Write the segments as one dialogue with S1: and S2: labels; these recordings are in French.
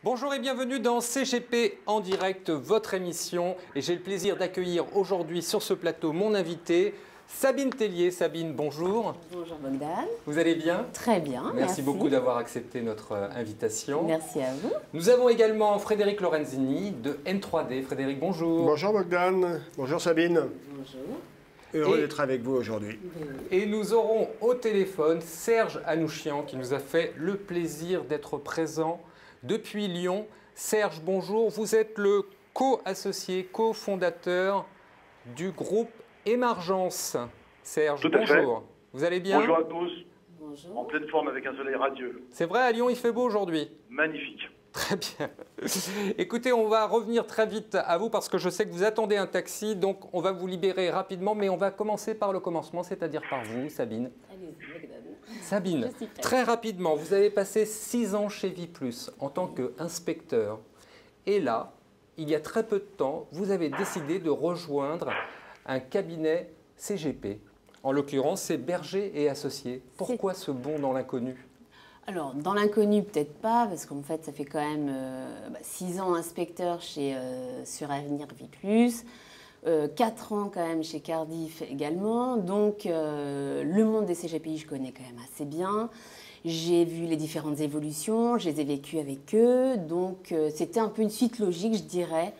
S1: Bonjour et bienvenue dans CGP en direct, votre émission. Et j'ai le plaisir d'accueillir aujourd'hui sur ce plateau mon invité, Sabine Tellier. Sabine, bonjour.
S2: Bonjour Bogdan.
S1: Vous allez bien?
S2: Très bien,
S1: merci. Beaucoup d'avoir accepté notre invitation.
S2: Merci à vous.
S1: Nous avons également Frédéric Lorenzini de N3D. Frédéric, bonjour.
S3: Bonjour Bogdan. Bonjour Sabine.
S2: Bonjour.
S3: Heureux d'être avec vous aujourd'hui.
S1: Et nous aurons au téléphone Serge Anouchian qui nous a fait le plaisir d'être présent depuis Lyon. Serge, bonjour. Vous êtes le co-associé, co-fondateur du groupe Émergence. Serge,
S4: Tout à fait.
S1: bonjour. Vous allez bien?
S4: Bonjour à tous.
S2: Bonjour.
S4: En pleine forme avec un soleil radieux.
S1: C'est vrai, à Lyon, il fait beau aujourd'hui?
S4: Magnifique.
S1: Très bien. Écoutez, on va revenir très vite à vous parce que je sais que vous attendez un taxi, donc on va vous libérer rapidement, mais on va commencer par le commencement, c'est-à-dire par vous, Sabine.
S2: Allez-y, Bogdan.
S1: Sabine, très rapidement, vous avez passé 6 ans chez Viplus en tant qu'inspecteur. Et là, il y a très peu de temps, vous avez décidé de rejoindre un cabinet CGP. En l'occurrence, c'est Berger et Associés. Pourquoi ce bond dans l'inconnu?
S2: Alors, dans l'inconnu, peut-être pas, parce qu'en fait, ça fait quand même 6 ans inspecteur sur Avenir Viplus, 4 ans quand même chez Cardiff également. Donc, le monde des CGPI, je connais quand même assez bien. J'ai vu les différentes évolutions, je les ai vécues avec eux. Donc, c'était un peu une suite logique, je dirais,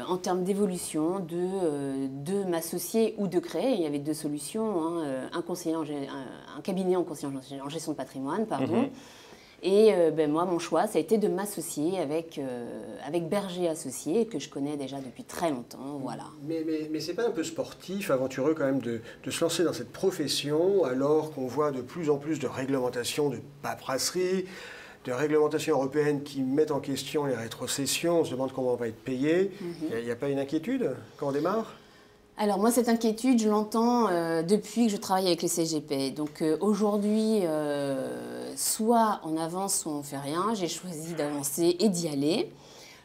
S2: en termes d'évolution, de m'associer ou de créer. Il y avait deux solutions, hein, un cabinet en conseiller en gestion de patrimoine, pardon. Et moi, mon choix, ça a été de m'associer avec Berger Associés, que je connais déjà depuis très longtemps. Voilà.
S3: Mais c'est pas un peu sportif, aventureux quand même de se lancer dans cette profession alors qu'on voit de plus en plus de réglementations, de paperasserie, de réglementations européennes qui mettent en question les rétrocessions. On se demande comment on va être payé. Il n'y a pas une inquiétude quand on démarre?
S2: Alors moi, cette inquiétude, je l'entends depuis que je travaille avec les CGP. Donc aujourd'hui, soit on avance, soit on ne fait rien. J'ai choisi d'avancer et d'y aller.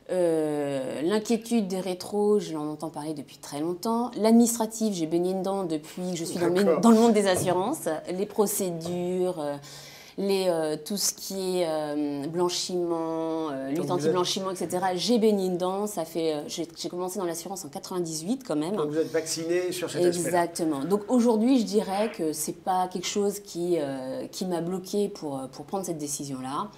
S2: L'inquiétude des rétros, je l'en entends parler depuis très longtemps. L'administratif, j'ai baigné dedans depuis que je suis dans le monde des assurances. Les procédures... tout ce qui est blanchiment, lutte anti-blanchiment, etc. J'ai baigné dedans. J'ai commencé dans l'assurance en 98 quand même.
S3: Donc vous êtes vacciné sur cet aspect-là.
S2: Exactement. Donc aujourd'hui, je dirais que c'est pas quelque chose qui m'a bloqué pour prendre cette décision-là.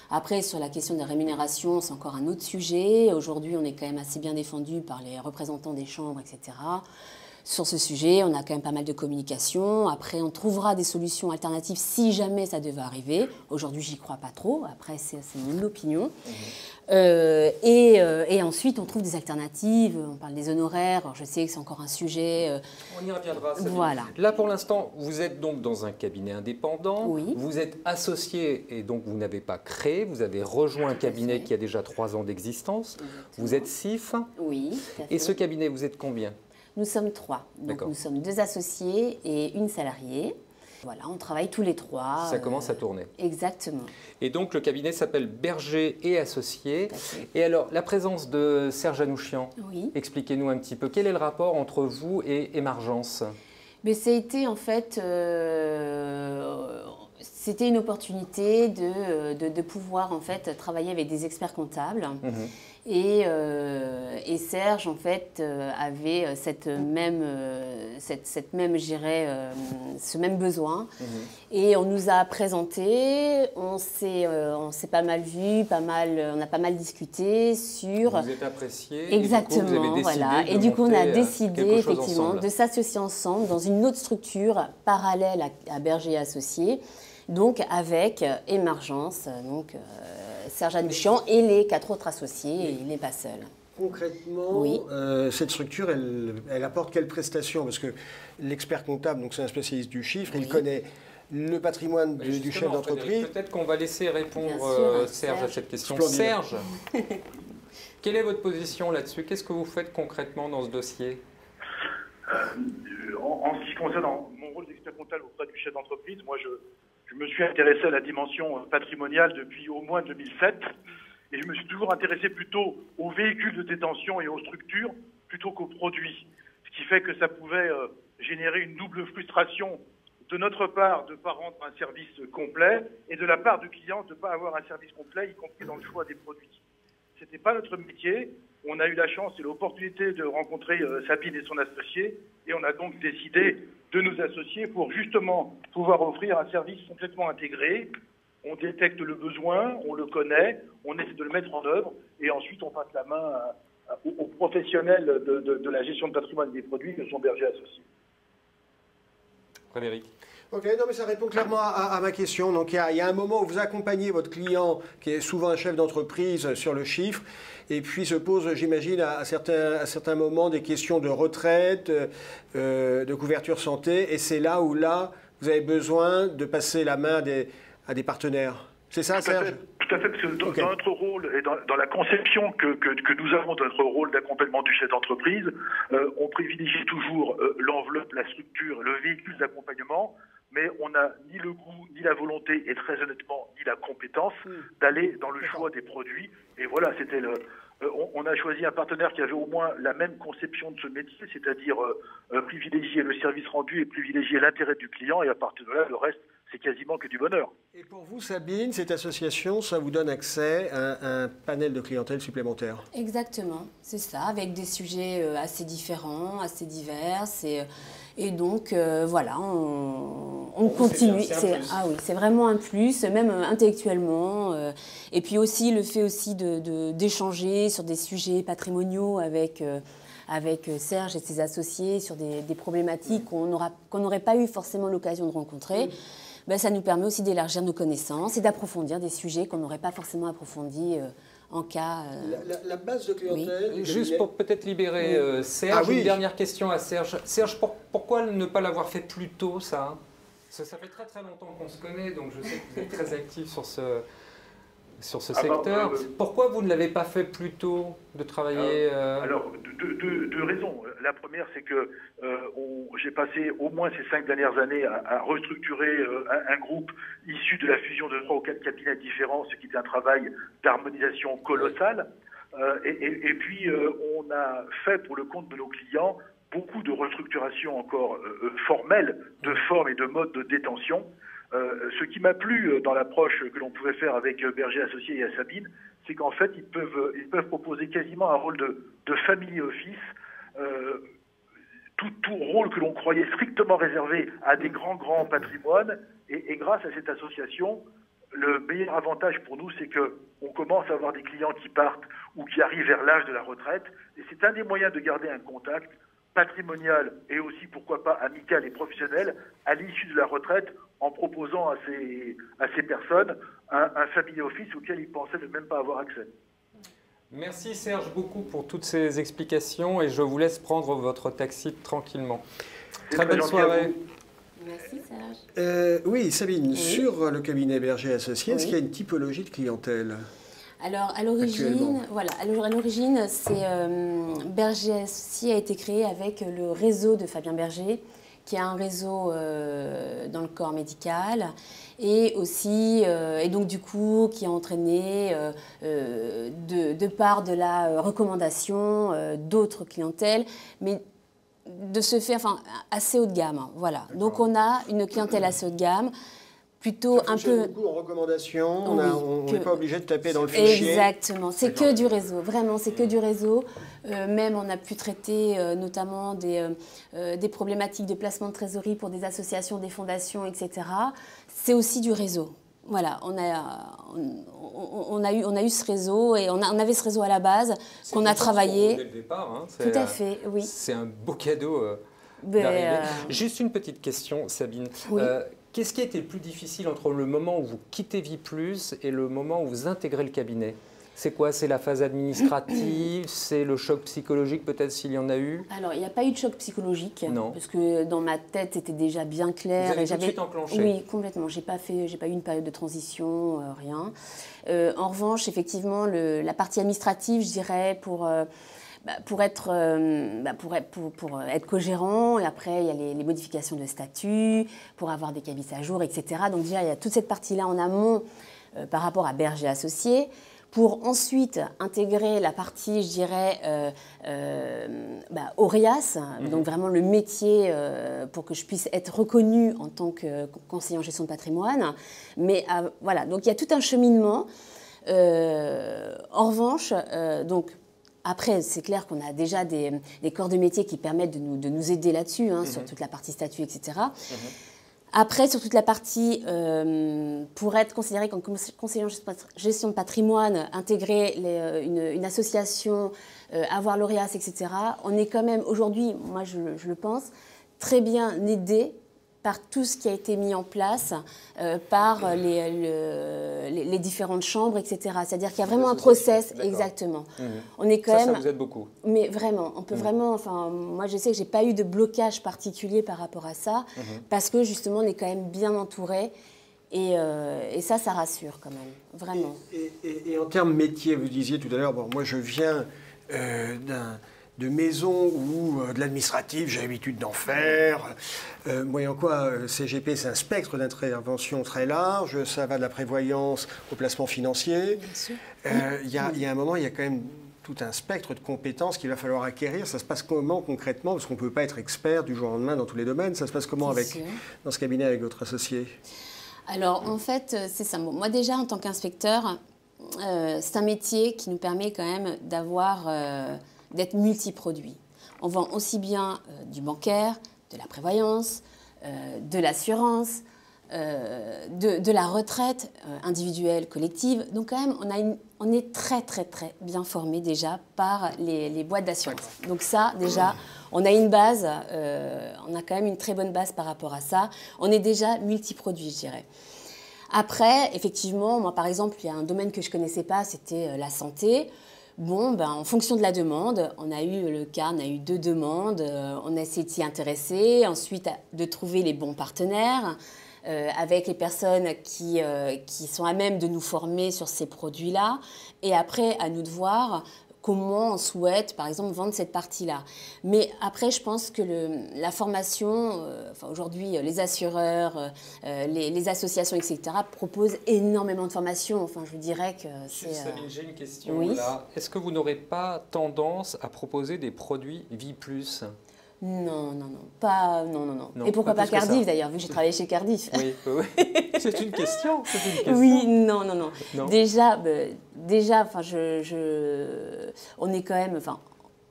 S2: Après, sur la question des rémunérations, c'est encore un autre sujet. Aujourd'hui, on est quand même assez bien défendu par les représentants des chambres, etc. Sur ce sujet, on a quand même pas mal de communication. Après, on trouvera des solutions alternatives si jamais ça devait arriver. Aujourd'hui, j'y crois pas trop. Après, c'est mon opinion. Et ensuite, on trouve des alternatives. On parle des honoraires. Alors, je sais que c'est encore un sujet.
S1: On y reviendra. Sabine.
S2: Voilà.
S1: Là, pour l'instant, vous êtes donc dans un cabinet indépendant.
S2: Oui.
S1: Vous êtes associé et donc vous n'avez pas créé. Vous avez rejoint un cabinet qui a déjà 3 ans d'existence. Vous êtes CIF.
S2: Oui. Tout à fait.
S1: Et ce cabinet, vous êtes combien?
S2: Nous sommes 3. Donc nous sommes 2 associés et une salariée. Voilà, on travaille tous les 3.
S1: Ça commence à tourner.
S2: Exactement.
S1: Et donc le cabinet s'appelle Berger et Associés. Et alors, la présence de Serge Anouchian,
S2: oui.
S1: Expliquez-nous un petit peu, quel est le rapport entre vous et Émergence?
S2: Mais ça a été en fait... c'était une opportunité de pouvoir en fait travailler avec des experts comptables. Et Serge en fait avait ce même besoin. Et on nous a présenté, on s'est pas mal vu, on a pas mal discuté sur...
S1: Vous êtes apprécié.
S2: Exactement, et du coup on a décidé effectivement de s'associer ensemble dans une autre structure parallèle à Berger et Associés. Donc avec Émergence, Serge Anouchian et les 4 autres associés, et il n'est pas seul.
S3: Concrètement,
S2: oui.
S3: Cette structure, elle apporte quelles prestations? Parce que l'expert comptable, donc c'est un spécialiste du chiffre, il connaît le patrimoine du chef d'entreprise.
S1: Peut-être qu'on va laisser répondre Serge à cette question. Serge, quelle est votre position là-dessus? Qu'est-ce que vous faites concrètement dans ce dossier?
S4: En ce qui concerne mon rôle d'expert comptable auprès du chef d'entreprise, moi je me suis intéressé à la dimension patrimoniale depuis au moins 2007 et je me suis toujours intéressé plutôt aux véhicules de détention et aux structures plutôt qu'aux produits. Ce qui fait que ça pouvait générer une double frustration de notre part de ne pas rendre un service complet et de la part du client de ne pas avoir un service complet, y compris dans le choix des produits. Ce n'était pas notre métier. On a eu la chance et l'opportunité de rencontrer Sabine et son associé et on a donc décidé de nous associer pour justement pouvoir offrir un service complètement intégré. On détecte le besoin, on le connaît, on essaie de le mettre en œuvre et ensuite on passe la main aux professionnels de la gestion de patrimoine des produits que sont Berger Associés.
S1: Frédéric.
S3: Ok, non mais ça répond clairement à ma question. Donc il y a un moment où vous accompagnez votre client, qui est souvent un chef d'entreprise, sur le chiffre, et puis se posent, j'imagine, à certains moments des questions de retraite, de couverture santé, et c'est là où vous avez besoin de passer la main à des partenaires. C'est ça, Serge ?
S4: Tout à fait, parce que dans notre rôle et dans la conception que nous avons de notre rôle d'accompagnement du chef d'entreprise, on privilégie toujours l'enveloppe, la structure, le véhicule d'accompagnement, mais on n'a ni le goût, ni la volonté, et très honnêtement, ni la compétence d'aller dans le choix des produits. Et voilà, c'était on a choisi un partenaire qui avait au moins la même conception de ce métier, c'est-à-dire privilégier le service rendu et privilégier l'intérêt du client, et à partir de là, le reste, c'est quasiment que du bonheur.
S3: Et pour vous, Sabine, cette association, ça vous donne accès à un panel de clientèle supplémentaire?
S2: Exactement, c'est ça, avec des sujets assez différents, assez divers. Et donc, voilà, on continue. C'est vraiment un plus, même intellectuellement. Et puis aussi, le fait aussi d'échanger sur des sujets patrimoniaux avec Serge et ses associés sur des problématiques qu'on n'aurait pas eu forcément l'occasion de rencontrer. Ben, ça nous permet aussi d'élargir nos connaissances et d'approfondir des sujets qu'on n'aurait pas forcément approfondis en cas...
S3: La base de clientèle...
S1: Oui. Juste pour peut-être libérer Serge, une dernière question à Serge. Serge, pourquoi ne pas l'avoir fait plus tôt, ça? Ça fait très très longtemps qu'on se connaît, donc je sais que vous êtes très actif sur ce secteur. Pourquoi vous ne l'avez pas fait plus tôt de travailler
S4: Alors, deux raisons. La première, c'est que j'ai passé au moins ces 5 dernières années à restructurer un groupe issu de la fusion de 3 ou 4 cabinets différents, ce qui est un travail d'harmonisation colossal. Et puis, on a fait pour le compte de nos clients beaucoup de restructuration encore formelle, de forme et de mode de détention. Ce qui m'a plu dans l'approche que l'on pouvait faire avec Berger Associés et à Sabine, c'est qu'en fait, ils peuvent proposer quasiment un rôle de family office, tout rôle que l'on croyait strictement réservé à des grands patrimoines. Et grâce à cette association, le meilleur avantage pour nous, c'est qu'on commence à avoir des clients qui partent ou qui arrivent vers l'âge de la retraite. Et c'est un des moyens de garder un contact patrimonial et aussi, pourquoi pas, amical et professionnel à l'issue de la retraite, en proposant à ces personnes un family office auquel ils pensaient ne même pas avoir accès.
S1: Merci Serge beaucoup pour toutes ces explications et je vous laisse prendre votre taxi tranquillement. Très belle soirée.
S2: Merci Serge.
S3: Oui, Sabine, sur le cabinet Berger Associés, est-ce qu'il y a une typologie de clientèle?
S2: Alors, à l'origine, Berger Associés a été créé avec le réseau de Fabien Berger, qui a un réseau dans le corps médical et aussi, et donc du coup, qui a entraîné de part de la recommandation d'autres clientèles, mais de ce fait, assez haut de gamme. Voilà. Donc on a une clientèle assez haut de gamme. Plutôt un peu
S3: beaucoup en recommandation, on n'est pas obligé de taper dans le fichier.
S2: Exactement, c'est que du réseau, vraiment, c'est que du réseau. Même on a pu traiter notamment des problématiques de placement de trésorerie pour des associations, des fondations, etc. C'est aussi du réseau. Voilà, on a eu ce réseau et on avait ce réseau à la base qu'on a travaillé.
S1: Dès le départ, hein,
S2: tout à fait, oui.
S1: C'est un beau cadeau d'arriver. Juste une petite question, Sabine.
S2: Oui.
S1: Qu'est-ce qui a été le plus difficile entre le moment où vous quittez Viplus et le moment où vous intégrez le cabinet? C'est quoi? C'est la phase administrative? C'est le choc psychologique peut-être s'il y en a eu?
S2: Alors, il n'y a pas eu de choc psychologique.
S1: Non.
S2: Parce que dans ma tête, c'était déjà bien clair.
S1: Vous avez tout de suite enclenché?
S2: Oui, complètement. J'ai pas eu une période de transition, rien. En revanche, effectivement, la partie administrative, je dirais, pour être co-gérant, et après il y a les modifications de statut, pour avoir des cabis à jour, etc. Donc déjà il y a toute cette partie-là en amont par rapport à Berger Associés. pour ensuite intégrer la partie, je dirais, ORIAS, donc vraiment le métier pour que je puisse être reconnue en tant que conseiller en gestion de patrimoine. Mais voilà, donc il y a tout un cheminement. En revanche, donc, après, c'est clair qu'on a déjà des corps de métier qui permettent de nous aider là-dessus, sur toute la partie statut, etc. Après, sur toute la partie, pour être considéré comme conseiller en gestion de patrimoine, intégrer une association, avoir l'ORIAS, etc., on est quand même aujourd'hui, moi je le pense, très bien aidé par tout ce qui a été mis en place par les différentes chambres, etc. C'est-à-dire qu'il y a vraiment un process, exactement. On est quand même,
S1: ça vous aide beaucoup.
S2: Mais vraiment, on peut vraiment, enfin, moi je sais que j'ai pas eu de blocage particulier par rapport à ça, parce que justement on est quand même bien entouré. Et ça rassure quand même, vraiment.
S3: Et en termes métier, vous disiez tout à l'heure, bon, moi je viens de maisons où de l'administratif, j'ai l'habitude d'en faire. Moyennant quoi, CGP, c'est un spectre d'intervention très large. Ça va de la prévoyance au placement financier.
S2: Bien sûr.
S3: Il y a un moment, il y a quand même tout un spectre de compétences qu'il va falloir acquérir. Ça se passe comment concrètement? Parce qu'on ne peut pas être expert du jour au lendemain dans tous les domaines. Ça se passe comment dans ce cabinet avec votre associé?
S2: Alors, en fait, c'est ça. Bon, moi, déjà, en tant qu'inspecteur, c'est un métier qui nous permet quand même d'être multiproduit. On vend aussi bien du bancaire, de la prévoyance, de l'assurance, de la retraite individuelle, collective. Donc, quand même, on est très, très, très bien formé déjà par les boîtes d'assurance. Donc ça, déjà, on a une base, on a quand même une très bonne base par rapport à ça. On est déjà multiproduit, je dirais. Après, effectivement, moi, par exemple, il y a un domaine que je ne connaissais pas, c'était la santé. Bon, en fonction de la demande, on a eu 2 demandes, on a essayé de s'y intéresser, ensuite de trouver les bons partenaires avec les personnes qui sont à même de nous former sur ces produits-là, et après, à nous de voir comment on souhaite, par exemple, vendre cette partie-là. Mais après, je pense que la formation, aujourd'hui, les assureurs, les associations, etc., proposent énormément de formations. Enfin, je dirais que c'est...
S1: J'ai une question
S2: oui.
S1: là. Est-ce que vous n'aurez pas tendance à proposer des produits Vie Plus?
S2: Non. Et pourquoi pas Cardiff, d'ailleurs, vu que j'ai travaillé chez Cardiff?
S1: Oui. C'est une question.
S2: Oui, non. Déjà, enfin, on est quand même, enfin,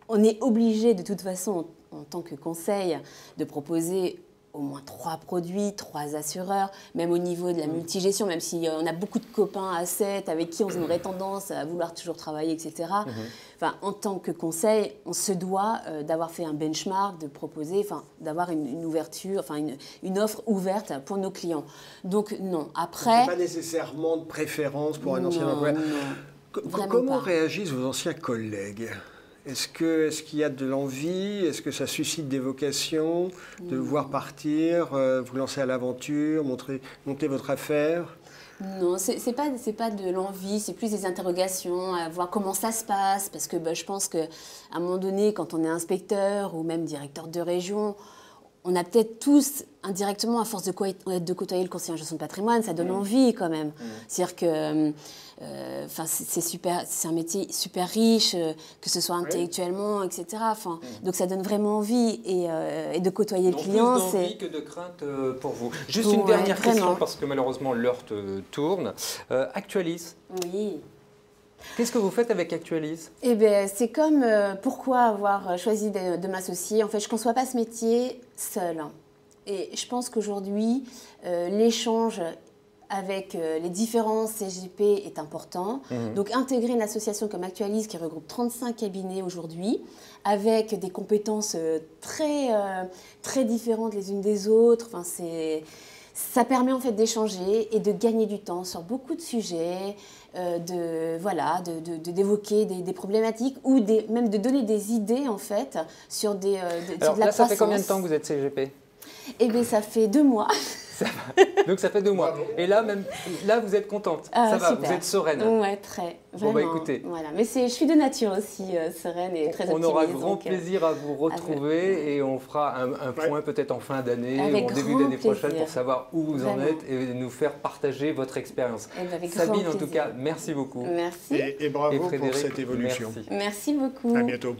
S2: on est obligé de toute façon, en tant que conseil, de proposer au moins 3 produits, 3 assureurs, même au niveau de la multigestion, même si on a beaucoup de copains à 7 avec qui on aurait tendance à vouloir toujours travailler, etc. Enfin, en tant que conseil, on se doit d'avoir fait un benchmark, de proposer, enfin, d'avoir une ouverture, enfin, une offre ouverte pour nos clients. Donc, non. Après...
S3: C'est pas nécessairement de préférence pour un ancien employeur. Comment réagissent vos anciens collègues? Est-ce qu'il y a de l'envie? Est-ce que ça suscite des vocations de vous voir partir, vous lancer à l'aventure, monter votre affaire?
S2: Non, c'est pas de l'envie, c'est plus des interrogations, à voir comment ça se passe, parce que je pense qu'à un moment donné, quand on est inspecteur ou même directeur de région, on a peut-être tous indirectement, à force de côtoyer le conseiller en gestion de patrimoine, ça donne envie quand même. C'est-à-dire que c'est un métier super riche, que ce soit intellectuellement, etc. Donc ça donne vraiment envie et de côtoyer le client.
S1: Plus d'envie que de crainte pour vous. Juste une dernière question, parce que malheureusement l'heure tourne. Actualis.
S2: Oui.
S1: Qu'est-ce que vous faites avec Actualis?
S2: Eh bien, c'est comme pourquoi avoir choisi de m'associer. En fait, je ne conçois pas ce métier seule. Et je pense qu'aujourd'hui, l'échange avec les différents CGP est important. Donc, intégrer une association comme Actualis, qui regroupe 35 cabinets aujourd'hui, avec des compétences très différentes les unes des autres, ça permet en fait d'échanger et de gagner du temps sur beaucoup de sujets, d'évoquer des problématiques ou même de donner des idées en fait sur
S1: Alors là, ça fait combien de temps que vous êtes CGP?
S2: Eh bien, ça fait 2 mois.
S1: Ça va. Donc ça fait 2 mois.
S3: Bravo.
S1: Et là, là, vous êtes contente. Ça va,
S2: super.
S1: vous êtes sereine.
S2: Ouais, très. Vraiment.
S1: Bon, bah, écoutez.
S2: Voilà. Mais je suis de nature aussi sereine et très optimiste.
S1: On aura grand
S2: donc,
S1: plaisir à vous retrouver et on fera un point peut-être en fin d'année ou en début d'année prochaine pour savoir où vous en êtes et nous faire partager votre expérience. Sabine, en tout cas, merci beaucoup.
S2: Merci.
S3: Et bravo
S1: Frédéric,
S3: pour cette évolution.
S1: Merci.
S2: Merci beaucoup.
S3: À bientôt.